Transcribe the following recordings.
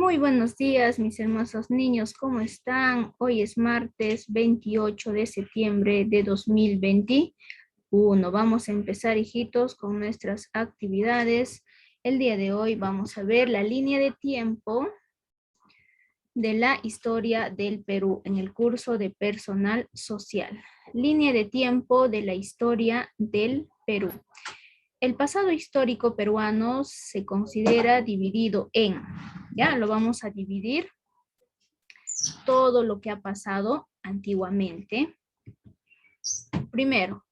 Muy buenos días, mis hermosos niños, ¿cómo están? Hoy es martes 28 de septiembre de 2021. Vamos a empezar, hijitos, con nuestras actividades. El día de hoy vamos a ver la línea de tiempo de la historia del Perú en el curso de personal social. Línea de tiempo de la historia del Perú. El pasado histórico peruano se considera dividido en, ya lo vamos a dividir todo lo que ha pasado antiguamente. Primero,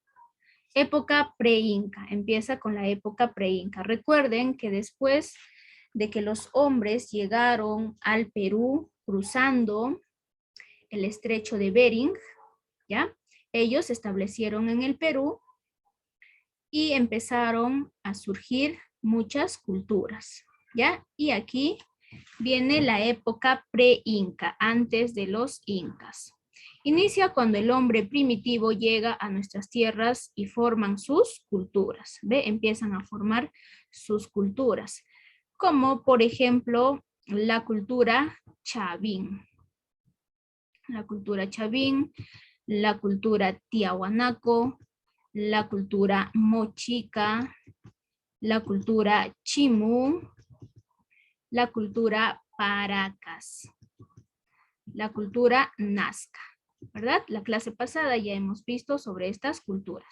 época pre-inca. Empieza con la época pre-inca. Recuerden que después de que los hombres llegaron al Perú cruzando el estrecho de Bering, ¿ya? Ellos se establecieron en el Perú y empezaron a surgir muchas culturas, ¿ya? Y aquí viene la época pre-inca, antes de los incas. Inicia cuando el hombre primitivo llega a nuestras tierras y forman sus culturas, ¿ve? Empiezan a formar sus culturas, como por ejemplo la cultura chavín. La cultura chavín, la cultura tiahuanaco, la cultura mochica, la cultura chimú, la cultura paracas, la cultura nazca, ¿verdad? La clase pasada ya hemos visto sobre estas culturas.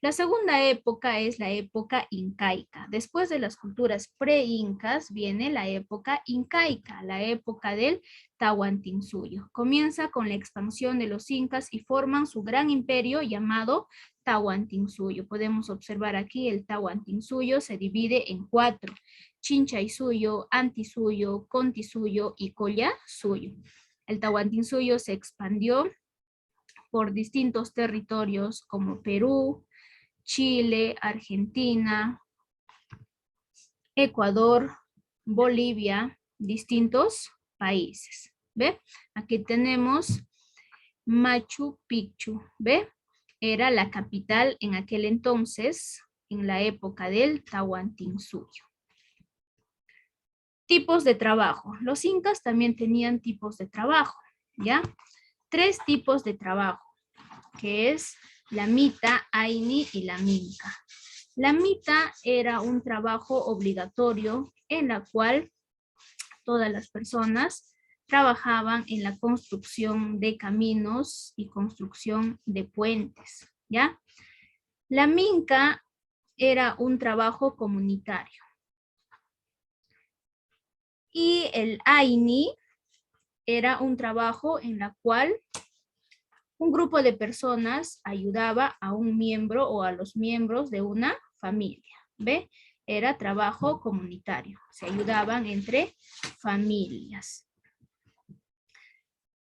La segunda época es la época incaica. Después de las culturas pre-incas viene la época incaica, la época del Tahuantinsuyo. Comienza con la expansión de los incas y forman su gran imperio llamado Tahuantinsuyo. Podemos observar aquí el Tahuantinsuyo se divide en 4: Chinchaysuyo, Antisuyo, Contisuyo y Collasuyo. El Tahuantinsuyo se expandió por distintos territorios como Perú, Chile, Argentina, Ecuador, Bolivia, distintos países. ¿Ve? Aquí tenemos Machu Picchu. ¿Ve? Era la capital en aquel entonces, en la época del Tahuantinsuyo. Tipos de trabajo. Los incas también tenían tipos de trabajo, ¿ya? 3 tipos de trabajo, que es la mita, aini y la minca. La mita era un trabajo obligatorio en la cual todas las personas trabajaban en la construcción de caminos y construcción de puentes, ¿ya? La minca era un trabajo comunitario. Y el aini era un trabajo en la cual un grupo de personas ayudaba a un miembro o a los miembros de una familia. ¿Ve? Era trabajo comunitario. Se ayudaban entre familias.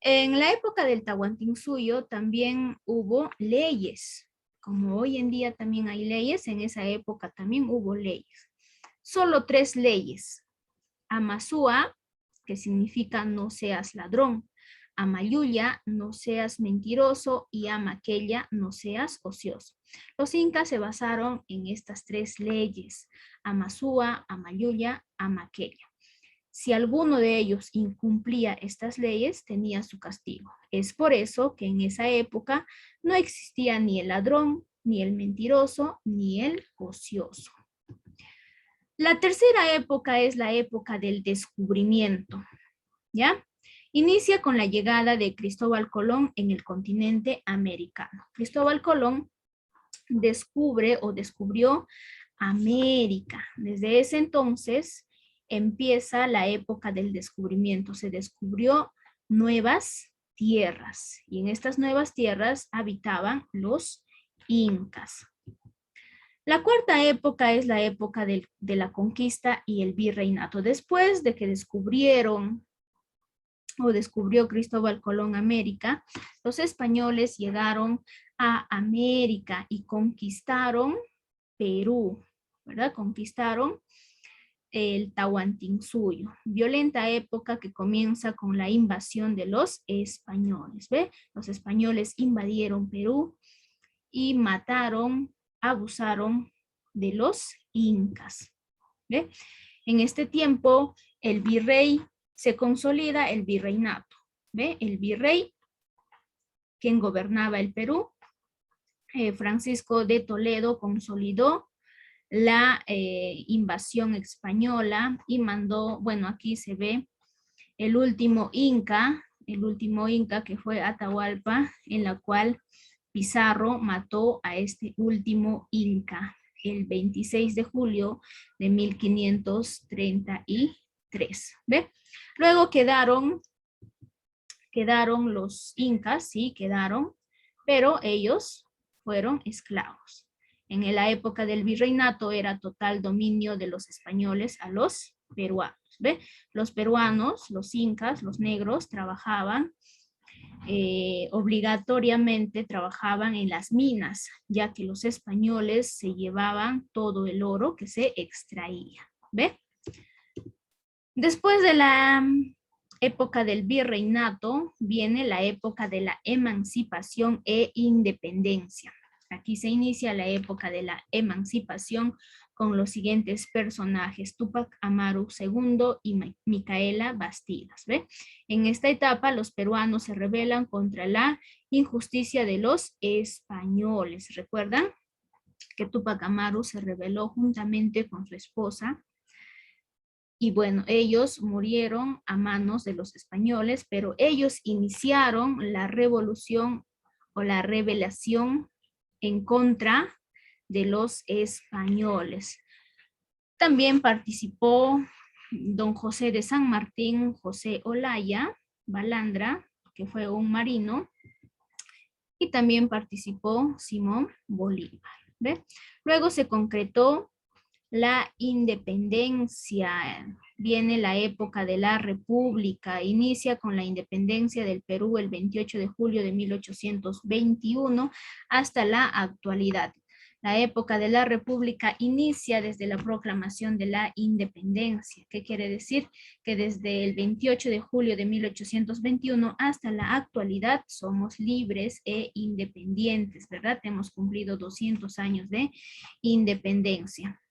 En la época del Tahuantinsuyo también hubo leyes. Como hoy en día también hay leyes, en esa época también hubo leyes. Solo 3 leyes. Amasúa, que significa no seas ladrón. Amayuya, no seas mentiroso, y Amaquella, no seas ocioso. Los incas se basaron en estas 3 leyes: Amasúa, Amayuya, Amaquella. Si alguno de ellos incumplía estas leyes, tenía su castigo. Es por eso que en esa época no existía ni el ladrón, ni el mentiroso, ni el ocioso. La tercera época es la época del descubrimiento, ¿ya? Inicia con la llegada de Cristóbal Colón en el continente americano. Cristóbal Colón descubre o descubrió América. Desde ese entonces empieza la época del descubrimiento. Se descubrió nuevas tierras y en estas nuevas tierras habitaban los incas. La cuarta época es la época de la conquista y el virreinato. Después de que descubrió Cristóbal Colón América, los españoles llegaron a América y conquistaron Perú, ¿verdad? Conquistaron el Tahuantinsuyo. Violenta época que comienza con la invasión de los españoles, ¿ve? Los españoles invadieron Perú y mataron, abusaron de los incas, ¿ve? En este tiempo, el virrey se consolida el virreinato. ¿Ve? El virrey, quien gobernaba el Perú, Francisco de Toledo, consolidó la invasión española y mandó, bueno, aquí se ve el último Inca que fue Atahualpa, en la cual Pizarro mató a este último Inca el 26 de julio de 1533. ¿Ve? Luego quedaron los incas, sí, quedaron, pero ellos fueron esclavos. En la época del virreinato era total dominio de los españoles a los peruanos. ¿Ve? Los peruanos, los incas, los negros, trabajaban obligatoriamente trabajaban en las minas, ya que los españoles se llevaban todo el oro que se extraía. ¿Ve? Después de la época del virreinato viene la época de la emancipación e independencia. Aquí se inicia la época de la emancipación con los siguientes personajes: Túpac Amaru II y Micaela Bastidas. ¿Ve? En esta etapa los peruanos se rebelan contra la injusticia de los españoles. ¿Recuerdan que Túpac Amaru se rebeló juntamente con su esposa? Y bueno, ellos murieron a manos de los españoles, pero ellos iniciaron la revolución o la rebelión en contra de los españoles. También participó don José de San Martín, José Olaya Balandra, que fue un marino, y también participó Simón Bolívar. ¿Ve? Luego se concretó la independencia. Viene la época de la República, inicia con la independencia del Perú el 28 de julio de 1821 hasta la actualidad. La época de la República inicia desde la proclamación de la independencia. ¿Qué quiere decir? Que desde el 28 de julio de 1821 hasta la actualidad somos libres e independientes, ¿verdad? Hemos cumplido 200 años de independencia.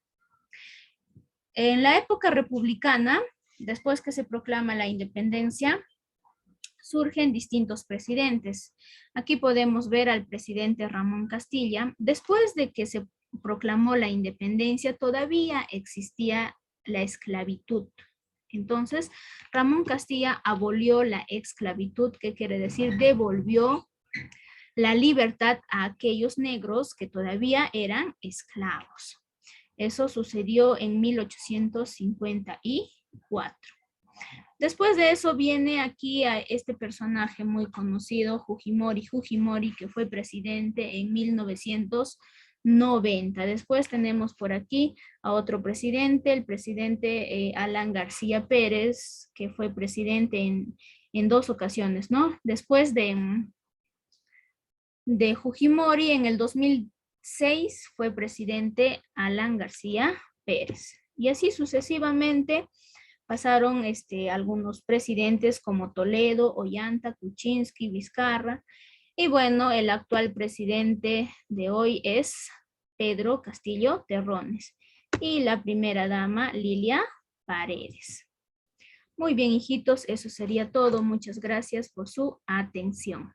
En la época republicana, después que se proclama la independencia, surgen distintos presidentes. Aquí podemos ver al presidente Ramón Castilla. Después de que se proclamó la independencia, todavía existía la esclavitud. Entonces, Ramón Castilla abolió la esclavitud, que quiere decir devolvió la libertad a aquellos negros que todavía eran esclavos. Eso sucedió en 1854. Después de eso viene aquí a este personaje muy conocido, Fujimori, que fue presidente en 1990. Después tenemos por aquí a otro presidente, el presidente Alan García Pérez, que fue presidente en 2 ocasiones, ¿no? Después de Fujimori, en el 2006 fue presidente Alan García Pérez. Y así sucesivamente pasaron algunos presidentes como Toledo, Ollanta, Kuczynski, Vizcarra. Y bueno, el actual presidente de hoy es Pedro Castillo Terrones. Y la primera dama, Lilia Paredes. Muy bien, hijitos, eso sería todo. Muchas gracias por su atención.